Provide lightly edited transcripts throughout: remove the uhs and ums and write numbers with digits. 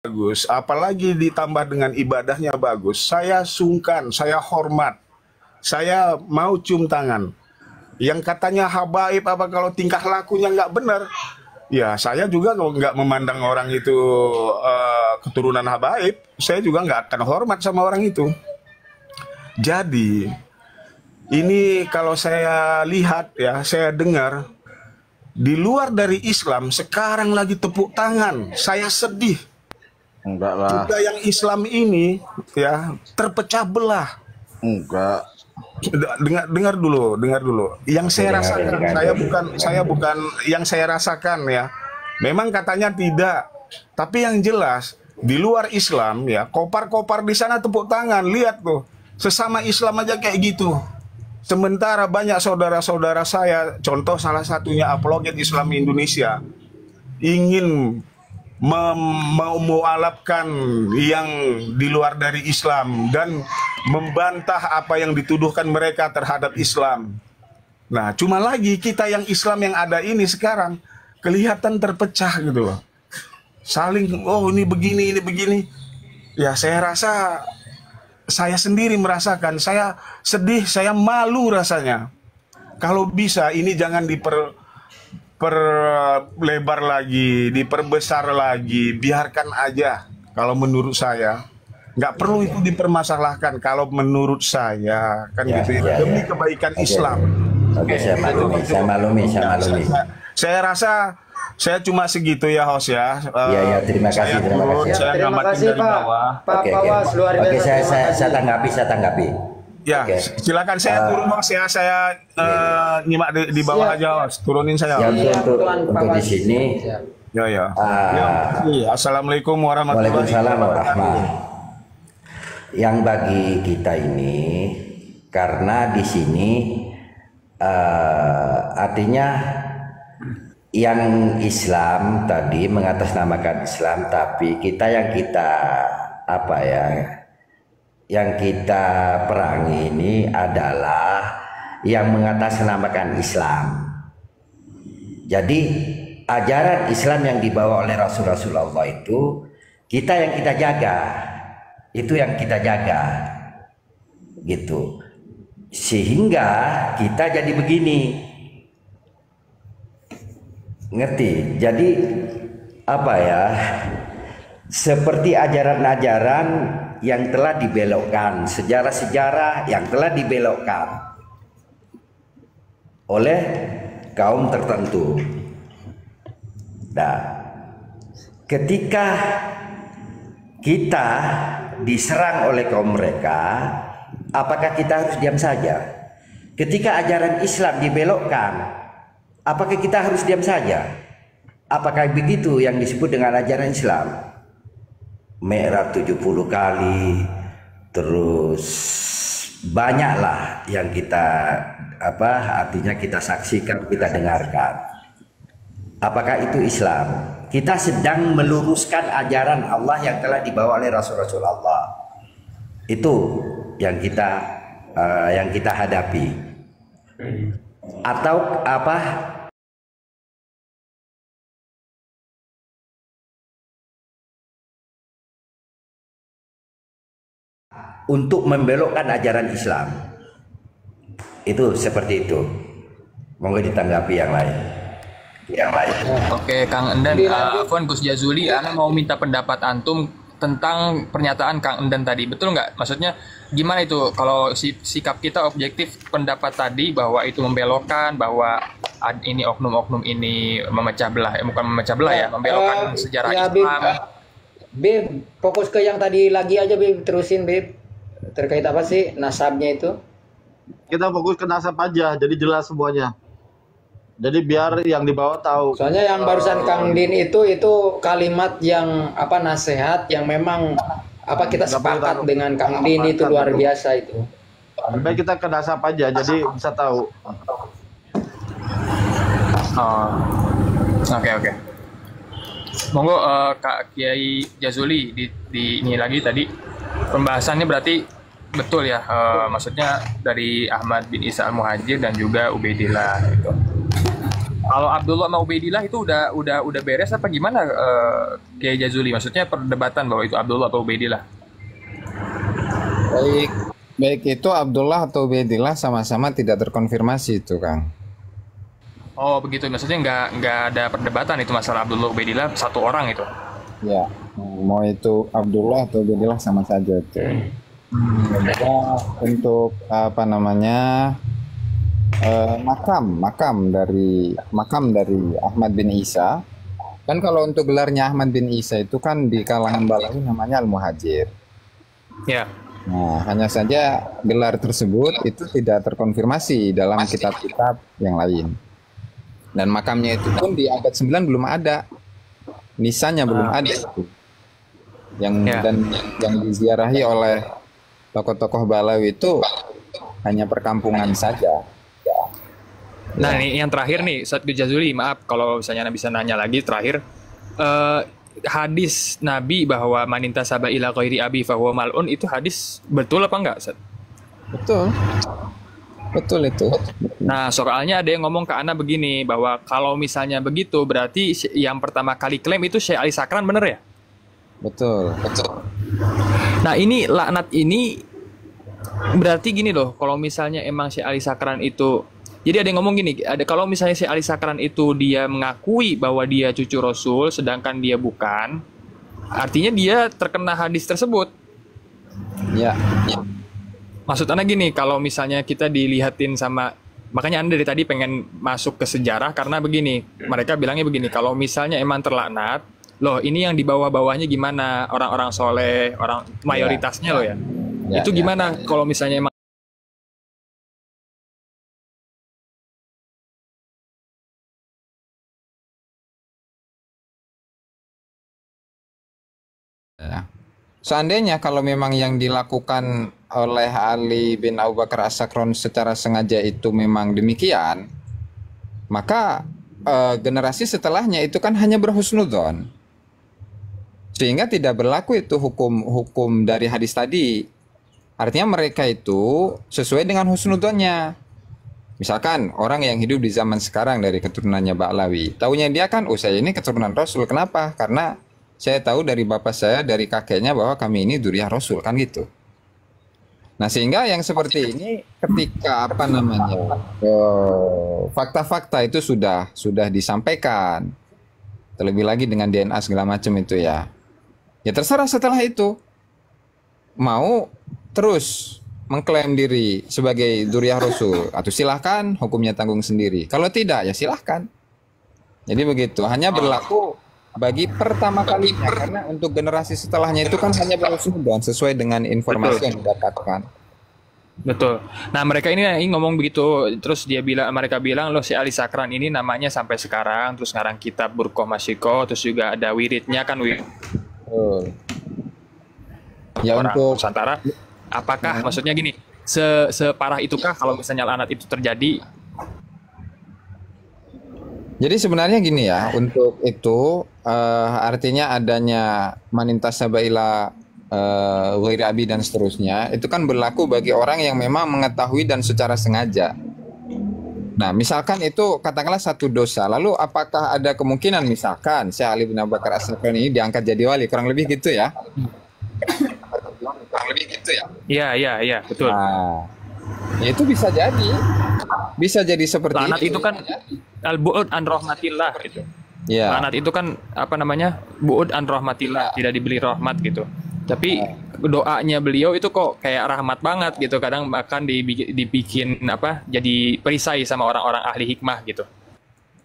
bagus, apalagi ditambah dengan ibadahnya bagus, saya sungkan, saya hormat, saya mau cium tangan. Yang katanya habaib apa kalau tingkah lakunya nggak benar, ya saya juga kalau nggak memandang orang itu keturunan habaib, saya juga nggak akan hormat sama orang itu. Jadi ini kalau saya lihat ya, saya dengar di luar dari Islam sekarang lagi tepuk tangan, saya sedih. Enggak lah. Juga yang Islam ini ya terpecah belah. Enggak. Dengar dulu. Yang saya rasakan, saya bukan yang saya rasakan ya. Memang katanya tidak, tapi yang jelas di luar Islam ya, kopar-kopar di sana tepuk tangan, lihat tuh, sesama Islam aja kayak gitu. Sementara banyak saudara-saudara saya, contoh salah satunya apologet Islam Indonesia, ingin memualafkan yang di luar dari Islam dan membantah apa yang dituduhkan mereka terhadap Islam. Nah, cuma lagi kita yang Islam yang ada ini sekarang kelihatan terpecah gitu loh. Saling, oh ini begini, ini begini. Ya saya rasa, saya sendiri merasakan, saya sedih, saya malu rasanya. Kalau bisa ini jangan diperlebar lagi, diperbesar lagi, biarkan aja. Kalau menurut saya, nggak perlu itu dipermasalahkan. Kalau menurut saya, kan gitu ya, demi kebaikan Islam. Oke, saya maklumi. Saya rasa saya cuma segitu ya, host ya. Iya, terima kasih. Terima kasih Pak. Pak Pawas luar biasa. Oke, saya tanggapi. Ya, silakan saya turun host ya. Saya nyimak di bawah aja, host. Turunin saya. Ya, untuk di sini. Ya. Assalamualaikum warahmatullahi wabarakatuh. Waalaikumsalam warahmatullahi. Yang bagi kita ini, karena di sini artinya yang Islam tadi mengatasnamakan Islam, tapi yang kita perangi ini adalah yang mengatasnamakan Islam. Jadi ajaran Islam yang dibawa oleh Rasulullah itu yang kita jaga, itu yang kita jaga, gitu. Sehingga kita jadi begini, ngerti? Jadi seperti ajaran-ajaran yang telah dibelokkan, sejarah-sejarah yang telah dibelokkan oleh kaum tertentu. Nah, ketika kita diserang oleh kaum mereka, apakah kita harus diam saja? Ketika ajaran Islam dibelokkan, apakah kita harus diam saja? Apakah begitu yang disebut dengan ajaran Islam? Mi'raj 70 kali, terus banyaklah yang kita artinya kita saksikan, kita dengarkan. Apakah itu Islam? Kita sedang meluruskan ajaran Allah yang telah dibawa oleh Rasul-Rasul Allah. Itu yang kita hadapi. Atau untuk membelokkan ajaran Islam. Itu seperti itu. Monggo ditanggapi yang lain. Oke, Kang Endan, Afwan Gus Jazuli, Ana mau minta pendapat antum tentang pernyataan Kang Endan tadi. Betul nggak? Maksudnya gimana itu kalau sikap kita objektif pendapat tadi bahwa itu membelokkan, bahwa ini oknum-oknum ini memecah belah, bukan memecah belah ya, membelokkan sejarah Islam. Beb, fokus ke yang tadi lagi aja, Beb, terusin, Beb. Terkait apa sih nasabnya itu? Kita fokus ke nasab aja, jadi jelas semuanya. Jadi biar yang di bawah tahu. Soalnya yang barusan Kang Din itu kalimat yang nasihat yang memang kita sepakat dengan Kang Din itu luar biasa itu. Baik, kita ke nasab aja, jadi bisa tahu. Oke. Monggo Kak Kiai Jazuli di ini lagi tadi pembahasannya berarti betul ya, maksudnya dari Ahmad bin Isa Al-Muhajir dan juga Ubaidillah itu. Kalau Abdullah sama Ubaidillah itu udah beres apa gimana, Kiai Jazuli? Maksudnya perdebatan bahwa itu Abdullah atau Ubaidillah. Baik, baik itu Abdullah atau Ubaidillah sama-sama tidak terkonfirmasi itu, Kang. Oh begitu, maksudnya nggak ada perdebatan itu masalah Abdullah Ubaidillah satu orang itu. Ya, mau itu Abdullah atau Ubaidillah sama saja itu. Jadi untuk apa namanya makam dari Ahmad bin Isa, kan kalau untuk gelarnya Ahmad bin Isa itu kan di kalangan Balawi namanya Al-Muhajir. Ya. Nah, hanya saja gelar tersebut itu tidak terkonfirmasi dalam kitab-kitab yang lain. Dan makamnya itu pun di abad 9 belum ada. Nisanya belum ada itu. Yang diziarahi oleh tokoh-tokoh Balawi itu hanya perkampungan saja. Nah, ini yang terakhir nih, Ustadz Jazuli, maaf kalau misalnya bisa nanya lagi terakhir. Hadis Nabi bahwa maninta saba ila ghairi abi fahuwa mal'un itu hadis betul apa enggak, Ustadz? Betul. Betul itu. Nah, soalnya ada yang ngomong ke Ana begini, bahwa kalau misalnya begitu, berarti yang pertama kali klaim itu Syekh Ali Sakran, bener ya? Betul. Nah, ini laknat ini berarti gini loh, kalau misalnya emang Syekh Ali Sakran itu, jadi ada yang ngomong gini, kalau misalnya Syekh Ali Sakran itu dia mengakui bahwa dia cucu Rasul, sedangkan dia bukan, artinya dia terkena hadis tersebut. Ya. Maksud Anda gini, kalau misalnya kita dilihatin sama, makanya Anda dari tadi pengen masuk ke sejarah karena begini, mereka bilangnya begini, kalau misalnya emang terlaknat, loh ini yang di bawah-bawahnya gimana, orang-orang soleh, orang mayoritasnya loh ya, itu gimana kalau misalnya emang Seandainya kalau memang yang dilakukan oleh Ali bin Abu Bakar As-Sakron secara sengaja itu memang demikian, maka generasi setelahnya itu kan hanya berhusnudzon, sehingga tidak berlaku itu hukum dari hadis tadi. Artinya mereka itu sesuai dengan husnudzonnya. Misalkan orang yang hidup di zaman sekarang dari keturunannya Ba'lawi, taunya dia kan, saya ini keturunan Rasul. Kenapa? Karena saya tahu dari bapak saya, dari kakeknya bahwa kami ini dzurriyyah Rasul, kan gitu. Nah, sehingga yang seperti ini ketika fakta-fakta itu sudah disampaikan, terlebih lagi dengan DNA segala macam itu ya terserah setelah itu mau terus mengklaim diri sebagai dzurriyyah Rasul, atau silahkan, hukumnya tanggung sendiri. Kalau tidak ya silahkan. Jadi begitu, hanya berlaku bagi pertama kalinya, karena untuk generasi setelahnya itu kan hanya berhusnudzon sesuai dengan informasi yang didapatkan. Betul. Nah, mereka ini ngomong begitu, terus mereka bilang loh si Ali Sakran ini namanya sampai sekarang, terus sekarang kitab Burqah Masyiko, terus juga ada wiridnya kan Ya orang untuk Nusantara. Apakah maksudnya gini, separah itukah kalau misalnya laknat itu terjadi? Jadi sebenarnya gini ya, untuk itu artinya adanya manintasaba ila ghairi abi dan seterusnya, itu kan berlaku bagi orang yang memang mengetahui dan secara sengaja. Nah, misalkan itu katakanlah satu dosa, lalu apakah ada kemungkinan misalkan Syekh Ali bin Abu Bakar As-Sakran ini diangkat jadi wali, kurang lebih gitu ya? Iya, betul. Nah, itu bisa jadi seperti Laknat itu kan al-bu'ud an rahmatillah gitu. Ya. Laknat itu kan bu'ud an rahmatillah, tidak diberi rahmat gitu. Tapi doanya beliau itu kok kayak rahmat banget gitu. Kadang bahkan dibikin jadi perisai sama orang-orang ahli hikmah gitu.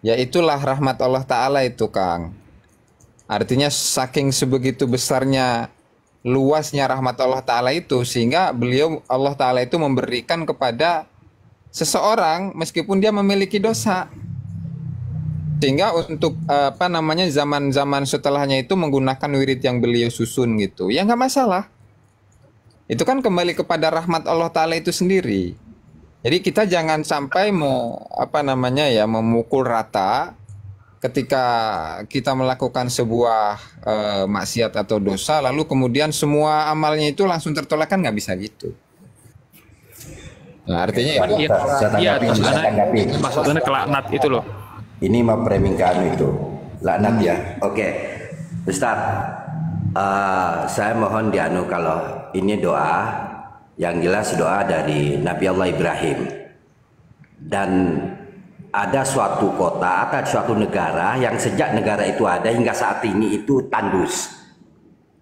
Ya itulah rahmat Allah Ta'ala itu, Kang. Artinya saking sebegitu besarnya, luasnya rahmat Allah Ta'ala itu, sehingga Allah Ta'ala itu memberikan kepada seseorang meskipun dia memiliki dosa, sehingga untuk zaman-zaman setelahnya itu menggunakan wirid yang beliau susun gitu, ya nggak masalah. Itu kan kembali kepada rahmat Allah Ta'ala itu sendiri. Jadi kita jangan sampai memukul rata ketika kita melakukan sebuah maksiat atau dosa, lalu kemudian semua amalnya itu langsung tertolak, kan nggak bisa gitu. Nah, artinya maksudnya kelaknat itu loh. Ini mau framing ke anu itu laknat ya. Oke, Ustaz, saya mohon dianu kalau ini doa yang jelas doa dari Nabi Allah Ibrahim, dan ada suatu kota atau suatu negara yang sejak negara itu ada hingga saat ini itu tandus.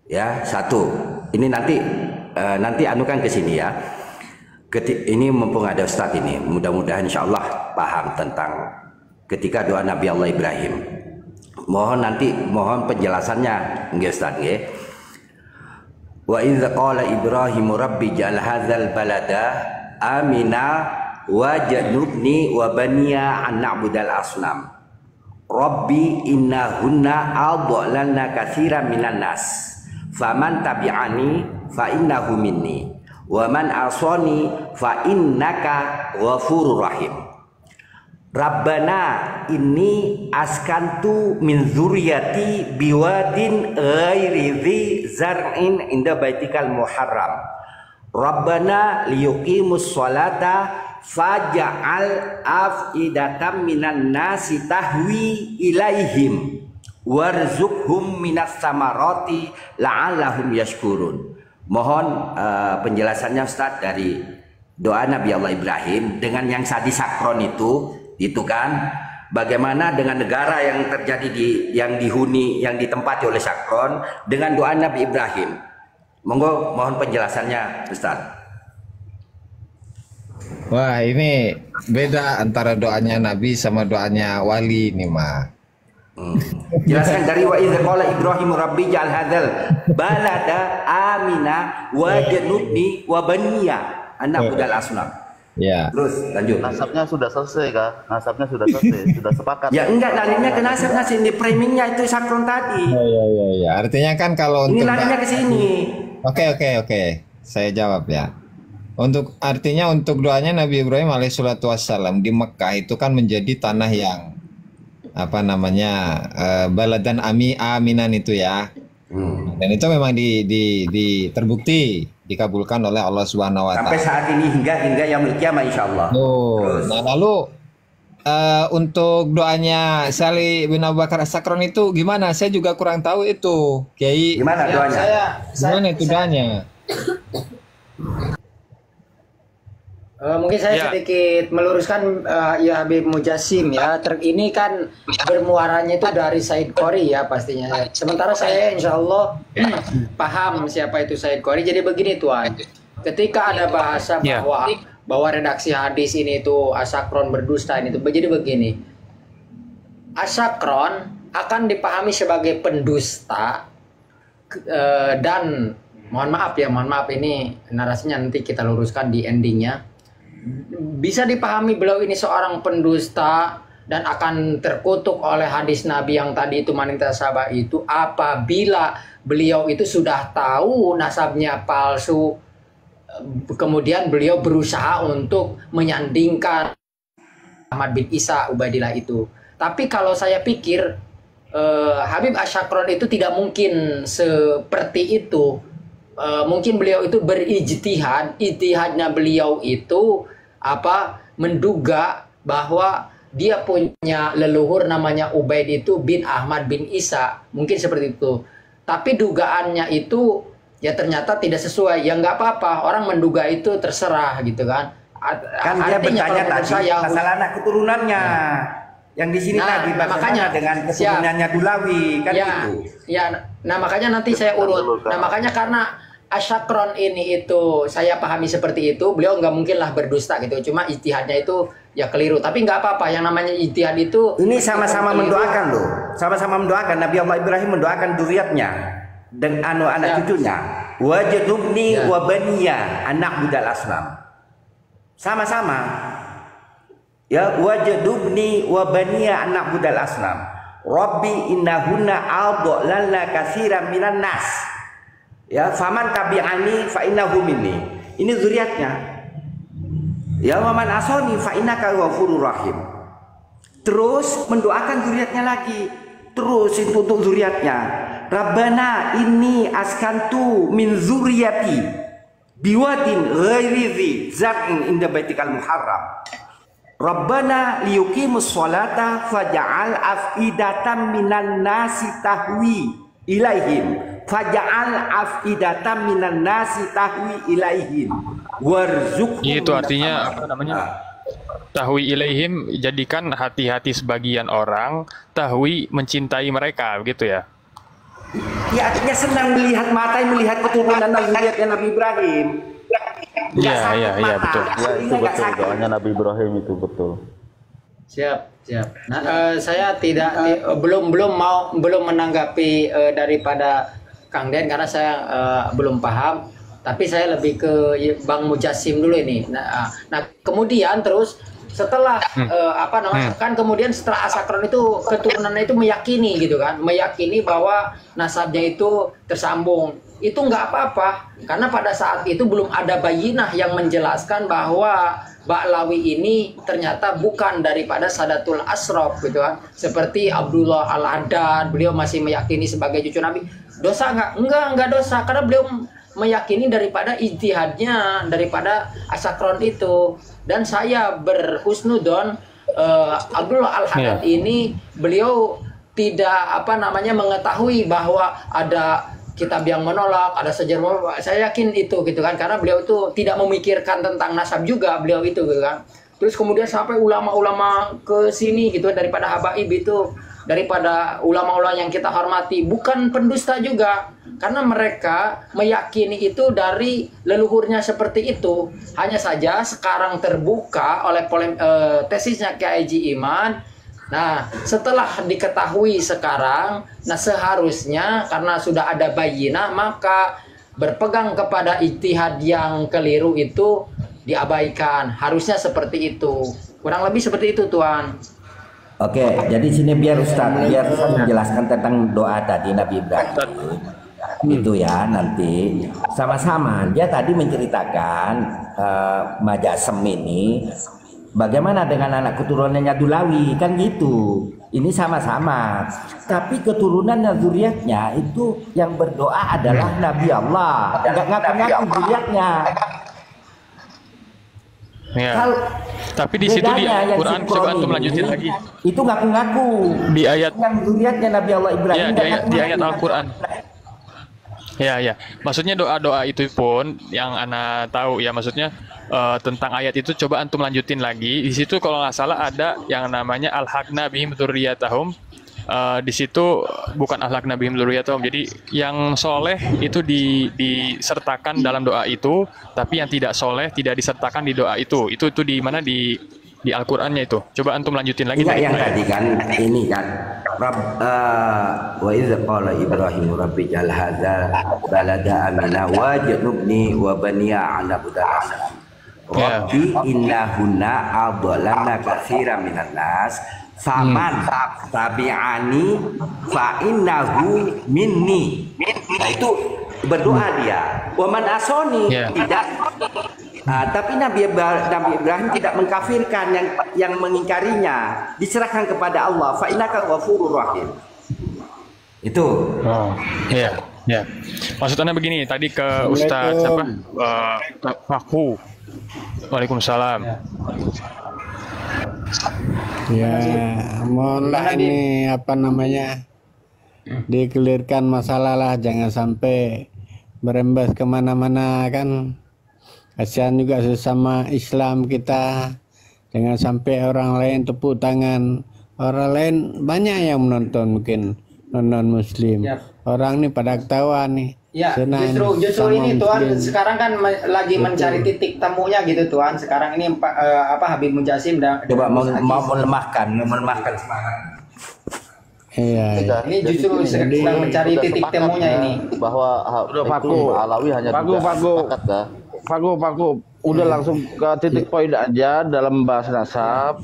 Ya, satu. Ini nanti anukan ke sini ya. Ini mumpung ada Ustadz ini, mudah-mudahan insya Allah paham tentang ketika doa Nabi Allah Ibrahim. Mohon penjelasannya, nggih Ustadz nggih. Wa idza qala Ibrahim rabbi ja'al hadzal balada amina wajnubni wa baniya an na'budal asnam. Rabbi innahunna adlalna katsiran minan nas. Faman tabi'ani fa innahu minni wa man asani fa innaka ghafurur rahim. Rabbana inni askantu min dzurriyyati biwadin ghairi dzi zar'in inda baitikal muharram. Rabbana liyuqimus sholata faj'al afidatan minan nasi tahwi ilaihim warzuqhum minas samarati la'allahum yashkurun. Mohon penjelasannya Ustaz dari doa Nabi Allah Ibrahim dengan yang tadi sakron itu kan, bagaimana dengan negara yang terjadi yang dihuni, yang ditempati oleh sakron dengan doa Nabi Ibrahim. Mohon penjelasannya Ustaz. Wah, ini beda antara doanya Nabi sama doanya wali nih, mah. Jelaskan dari wa idza qala Ibrahim rabbi ja'al hadzal balada amina wajnubni wa baniya an na'budal asnam. Ya. Terus lanjut. Nasabnya sudah selesai kah? Nasabnya sudah selesai, sudah sepakat. Ya enggak, larinya ke nasab nasi di framingnya itu sakron tadi. Ya. Artinya kan kalau Ini untuk larinya ke sini. Oke. Saya jawab ya. Artinya untuk doanya Nabi Ibrahim alaihissalatu wassalam di Mekah itu kan menjadi tanah yang baladan aminan itu ya. Dan itu memang terbukti dikabulkan oleh Allah Subhanahu wa taala. Sampai saat ini hingga yaumil kiamah insyaallah. Nah, lalu untuk doanya Salih bin Abu Bakar As-Sakron itu gimana? Saya juga kurang tahu itu, Kiai. Gimana doanya? Gimana itu doanya? Mungkin saya sedikit meluruskan ya Habib Mujassim ya. Ini kan bermuaranya itu dari Said Qori ya pastinya. Sementara saya insya Allah paham siapa itu Said Qori. Jadi begini Tuan, ketika ada bahasa bahwa redaksi hadis ini itu asakron berdusta ini itu jadi begini. Asakron akan dipahami sebagai pendusta dan mohon maaf ini narasinya nanti kita luruskan di endingnya. Bisa dipahami beliau ini seorang pendusta dan akan terkutuk oleh hadis Nabi yang tadi itu manita sabah itu apabila beliau itu sudah tahu nasabnya palsu, kemudian beliau berusaha untuk menyandingkan Ahmad bin Isa Ubaidillah itu. Tapi kalau saya pikir Habib As-Sakron itu tidak mungkin seperti itu. Mungkin beliau itu ijtihadnya beliau itu menduga bahwa dia punya leluhur namanya Ubaid itu bin Ahmad bin Isa, mungkin seperti itu. Tapi dugaannya itu ya ternyata tidak sesuai. Ya nggak apa-apa, orang menduga itu terserah gitu kan. Kan dia bertanya tadi masalah anak keturunannya. Yang di sini tadi makanya dengan keturunannya Dulawi kan itu. Ya, makanya nanti saya urut. Makanya karena As-Sakron ini itu saya pahami seperti itu, beliau nggak mungkin lah berdusta gitu. Cuma ijtihadnya itu ya keliru. Tapi nggak apa-apa, yang namanya ijtihad itu. Ini sama-sama mendoakan loh, sama-sama mendoakan. Nabi Allah Ibrahim mendoakan zuriatnya dan anak cucunya. Wajnubni wa baniya anak budal asnam. Sama-sama. Ya wajnubni wa baniya anak budal asnam. Rabbi innahunna adlalna katsiran minan nas. Ya, faman tabi'ani fa innahu minni. Ini zuriatnya. Ya, waman asani fa innaka ghafurur rahim. Terus mendoakan zuriatnya lagi. Terus itu untuk zuriatnya. Rabbana inni askantu min zuriyati biwadin ghairi dzi zar'in inda baitikal muharram. Rabbana liyuqimus sholata faj'al afidatan minan nasi tahwi ilaihim warzuqhum. Itu artinya apa namanya? Tahwi ilaihim, jadikan hati-hati sebagian orang, tahwi mencintai mereka, begitu ya? Ya artinya senang melihat keturunan Nabi Ibrahim. Iya betul. Ya itu betul, doanya Nabi Ibrahim itu betul. Siap. Nah, saya belum menanggapi daripada Kang Den karena saya belum paham. Tapi saya lebih ke Bang Mujassim dulu ini. Nah kemudian terus setelah kan kemudian setelah Asakron itu keturunannya itu meyakini gitu kan, meyakini bahwa nasabnya itu tersambung. Itu nggak apa-apa karena pada saat itu belum ada bayinah yang menjelaskan bahwa Ba'lawi ini ternyata bukan daripada Sadatul Ashraf gitu kan. Seperti Abdullah Al-Haddad, beliau masih meyakini sebagai cucu Nabi. Dosa enggak dosa karena beliau meyakini daripada ijtihadnya daripada Asakron itu. Dan saya berhusnudon Abdullah Al-Haddad ini beliau tidak mengetahui bahwa ada kitab yang menolak, ada sejarah. Saya yakin itu gitu kan karena beliau itu tidak memikirkan tentang nasab juga beliau itu gitu kan. Terus kemudian sampai ulama-ulama ke sini gitu daripada habaib itu, daripada ulama-ulama yang kita hormati bukan pendusta juga karena mereka meyakini itu dari leluhurnya seperti itu. Hanya saja sekarang terbuka oleh tesisnya Kiai Haji Iman. Nah, setelah diketahui sekarang, nah seharusnya karena sudah ada bayinah maka berpegang kepada ijtihad yang keliru itu diabaikan. Harusnya seperti itu. Kurang lebih seperti itu, Tuan. Oke, jadi sini biar Ustaz menjelaskan tentang doa tadi Nabi Ibrahim. Itu ya nanti sama-sama dia tadi menceritakan Majasem ini bagaimana dengan anak keturunannya Dulawi kan gitu. Ini sama-sama. Tapi keturunan zuriatnya itu yang berdoa adalah Nabi Allah. Enggak ngaku-ngaku zuriatnya. Ya. Tapi di situ di Al-Quran coba antum lanjutin lagi. Itu ngaku-ngaku. Di ayat yang zuriatnya Nabi Allah Ibrahim. Ya, di ayat Al-Quran. Ya. Maksudnya doa-doa itu pun yang ana tahu ya, maksudnya tentang ayat itu coba antum lanjutin lagi. Di situ kalau nggak salah ada yang namanya al-haqna bihim dzurriyyatahum. Di situ bukan al-haqna bihim dzurriyyatahum. Jadi yang soleh itu disertakan dalam doa itu, tapi yang tidak soleh tidak disertakan di doa itu. Itu di mana di Al-Qur'annya itu. Coba antum lanjutin lagi. Enggak yang tadi kan ini kan wa idz qala Ibrahim rabbi ja'al hadzal balada amina wajnubni wa baniya 'an na'budal asnam. Rabbi innahunna adallana katsiran minan nas faman tabi'ani fa innahu minni. Nah itu berdoa dia. Wa man asoni tidak. Tapi Nabi Ibrahim tidak mengkafirkan yang mengingkarinya, diserahkan kepada Allah. Fa innaka ghafurur rahim. Itu. Iya. Maksudnya begini, tadi ke Ustaz siapa? Fakhu. Waalaikumsalam. Ya, mohonlah ini dikelirkan masalah lah, jangan sampai berembas kemana-mana kan. Kasihan juga sesama Islam kita, jangan sampai orang lain tepuk tangan, orang lain banyak yang menonton mungkin non Muslim. Orang nih pada ketawa nih. Ya, justru ini Tuhan sekarang kan lagi mencari titik temunya gitu Tuhan. Sekarang ini Habib Mujassim coba mau melemahkan semangat. Iya. Ini justru sedang mencari titik temunya ini. Bahwa Alawi hanya Fago, udah langsung ke titik poin aja dalam bahas nasab.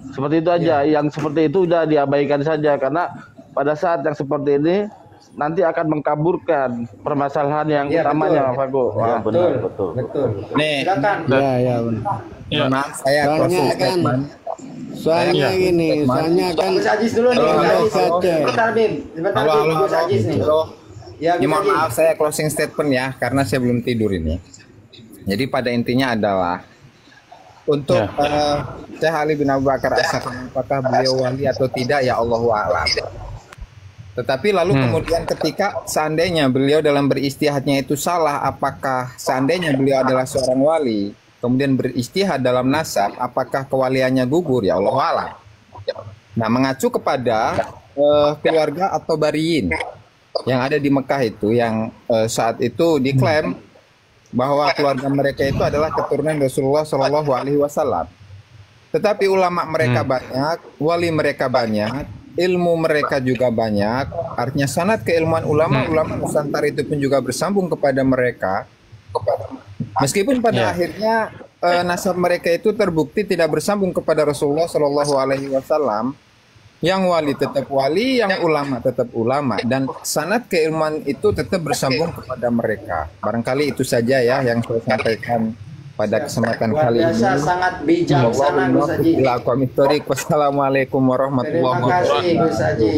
Seperti itu aja, yang seperti itu udah diabaikan saja karena pada saat yang seperti ini nanti akan mengkaburkan permasalahan yang utamanya, Fago. Ya, betul. Nih, silakan. Ya, benar. Ya. Maaf, saya closing statement. Soalnya gini, soalnya kan Gus Ajis dulu nih, sebentar Bim, Gus Ajis nih. Ya, ini mohon maaf saya closing statement ya karena saya belum tidur ini. Jadi pada intinya adalah untuk Ya. Syekh Ali bin Abu Bakar As-Sakran, apakah beliau wali atau tidak, ya Allahu a'lam. Tetapi lalu kemudian ketika seandainya beliau dalam beristihadnya itu salah, apakah seandainya beliau adalah seorang wali, kemudian beristihad dalam nasab, apakah kewaliannya gugur, ya Allahu a'lam. Nah, mengacu kepada keluarga atau bariin yang ada di Mekah itu, yang saat itu diklaim bahwa keluarga mereka itu adalah keturunan Rasulullah Shallallahu Alaihi Wasallam. Tetapi ulama mereka banyak, wali mereka banyak, ilmu mereka juga banyak. Artinya sanad keilmuan ulama Nusantara itu pun juga bersambung kepada mereka. Meskipun pada akhirnya nasab mereka itu terbukti tidak bersambung kepada Rasulullah Shallallahu Alaihi Wasallam. Yang wali tetap wali, yang ulama tetap ulama, dan sanad keilmuan itu tetap bersambung kepada mereka. Barangkali itu saja ya yang saya sampaikan pada kesempatan Luar kali biasa, ini. sangat bijaksana Gus Haji. Wassalamualaikum warahmatullahi Terima kasih wabarakatuh. Gus Haji.